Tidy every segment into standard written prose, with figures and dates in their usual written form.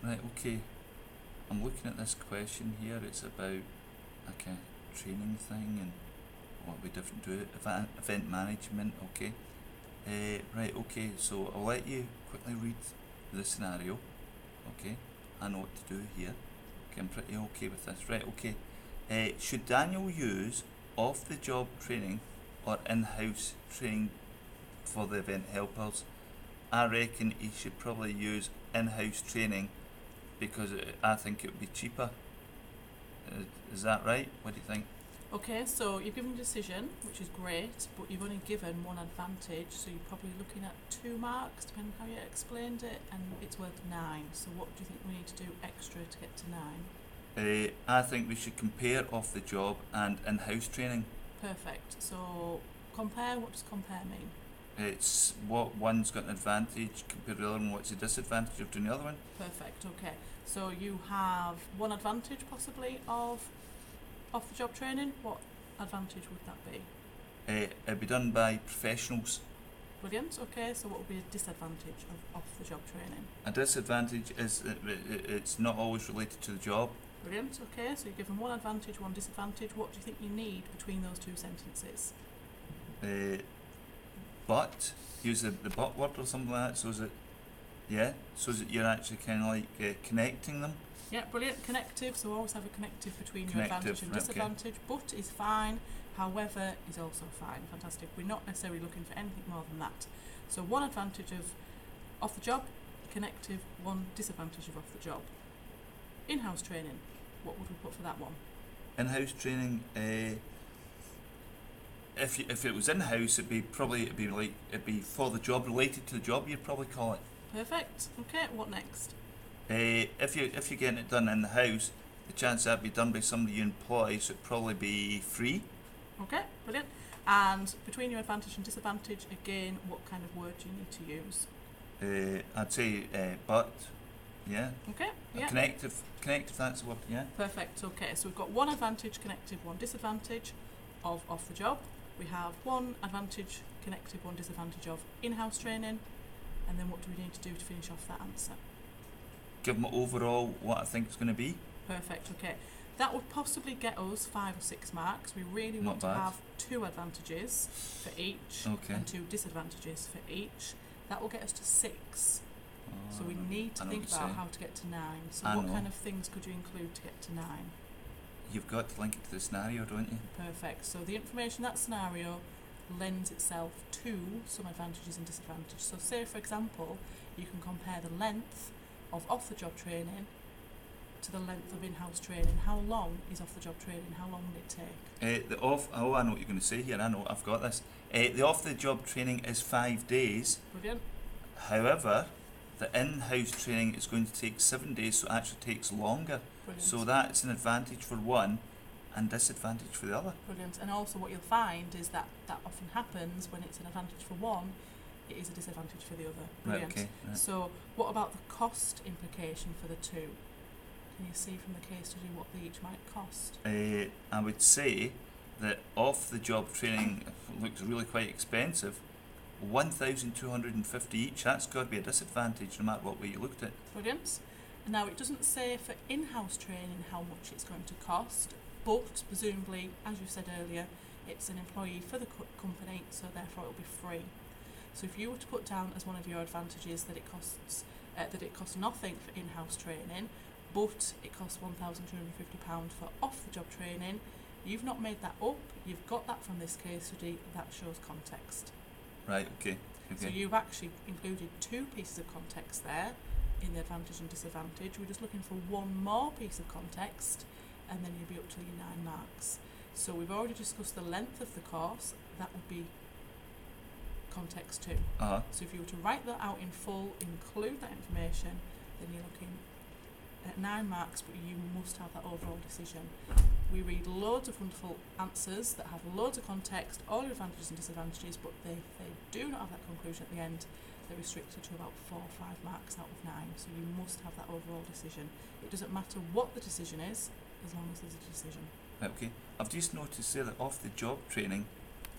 Right, okay. I'm looking at this question here. It's about like a training thing and what we different do it. Event management, okay. Right, okay, so I'll let you quickly read the scenario, okay. I know what to do here. Okay, I'm pretty okay with this. Right, okay. Should Daniel use off the job training or in house training for the event helpers? I reckon he should probably use in house training because I think it would be cheaper. Is that right? What do you think? Okay, so you've given a decision, which is great, but you've only given one advantage, so you're probably looking at 2 marks, depending on how you explained it, and it's worth 9. So what do you think we need to do extra to get to 9? I think we should compare off the job and in house training. Perfect. So compare, what does compare mean? It's what one's got an advantage compared to the other one, what's the disadvantage of doing the other one. Perfect, okay. So you have one advantage possibly of off the job training. What advantage would that be? It'd be done by professionals. Brilliant, okay. So what would be a disadvantage of off the job training? A disadvantage is it's not always related to the job. Brilliant, okay. So you're given one advantage, one disadvantage. What do you think you need between those 2 sentences? But use the but word or something like that. So is it, yeah? So is it you're actually kind of like connecting them? Yeah, brilliant. Connective, so always have a connective between your Connective, advantage and right, disadvantage. But is fine, however is also fine. Fantastic. We're not necessarily looking for anything more than that. So one advantage of off the job, connective, one disadvantage of off the job. In-house training, what would we put for that one? In-house training, if it was in-house, it'd be for the job, related to the job. You'd probably call it. Perfect. Okay, what next? If you're getting it done in the house, the chance that'd be done by somebody you employ, so it'd probably be free. Okay, brilliant. And between your advantage and disadvantage, again, what kind of word do you need to use? I'd say but, yeah. Okay, yeah. Connective, that's the word, yeah. Perfect, okay. So we've got one advantage, connective, one disadvantage of off the job. We have one advantage, connective, one disadvantage of in-house training. And then what do we need to do to finish off that answer? Give them overall what I think it's going to be. Perfect, okay. That would possibly get us 5 or 6 marks. We really want to have 2 advantages for each and 2 disadvantages for each. That will get us to 6. So we need to think about how to get to 9. So what kind of things could you include to get to 9? You've got to link it to the scenario, don't you? Perfect. So the information in that scenario lends itself to some advantages and disadvantages. So say, for example, you can compare the length of off-the-job training to the length of in-house training. How long is off-the-job training? How long will it take? I know what you're going to say here. I know, I've got this. The off-the-job training is 5 days. Brilliant. However, the in-house training is going to take 7 days, so it actually takes longer. Brilliant. So that's an advantage for one and disadvantage for the other. Brilliant. And also what you'll find is that often happens when it's an advantage for one, it is a disadvantage for the other. Brilliant. Right, okay, right. So what about the cost implication for the 2? Can you see from the case study what they each might cost? I would say that off-the-job training looks really quite expensive. 1,250 each, that's got to be a disadvantage no matter what way you looked at. Brilliant. And now it doesn't say for in-house training how much it's going to cost, but presumably, as you said earlier, it's an employee for the company, so therefore it will be free. So if you were to put down as one of your advantages that it costs nothing for in-house training, but it costs £1,250 for off-the-job training, you've not made that up, you've got that from this case study, that shows context. Right, okay. So you've actually included 2 pieces of context there in the advantage and disadvantage. We're just looking for one more piece of context and then you'll be up to your 9 marks. So we've already discussed the length of the course, that would be context 2. So if you were to write that out in full, include that information, then you're looking at 9 marks, but you must have that overall decision. We read loads of wonderful answers that have loads of context, all your advantages and disadvantages, but they do not have that conclusion at the end. They're restricted to about 4 or 5 marks out of 9, so you must have that overall decision. It doesn't matter what the decision is, as long as there's a decision. Okay, I've just noticed there that off the job training,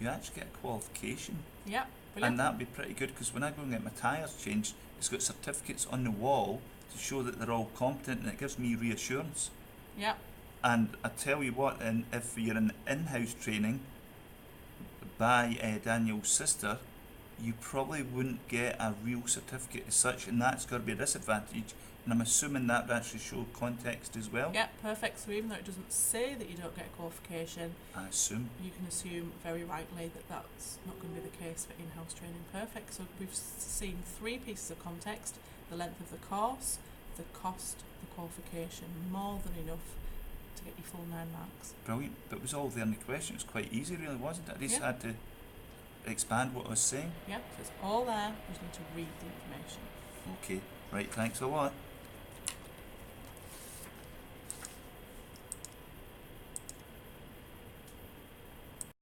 you actually get a qualification. Yeah, brilliant. And that'd be pretty good, because when I go and get my tyres changed, it's got certificates on the wall to to show that they're all competent, and it gives me reassurance. Yeah. And I tell you what, and if you're in in-house training by Daniel's sister, you probably wouldn't get a real certificate as such, and that's got to be a disadvantage. And I'm assuming that would actually show context as well. Yeah, perfect. So even though it doesn't say that you don't get a qualification, I assume. you can assume very rightly that that's not going to be the case for in-house training. Perfect. So we've seen 3 pieces of context: the length of the course, the cost, the qualification. More than enough to get you full 9 marks. Brilliant. But it was all there in the question. It was quite easy, really, wasn't it? I just Yeah. had to expand what I was saying. Yeah, so it's all there. You just need to read the information. Okay. Right. Thanks a lot.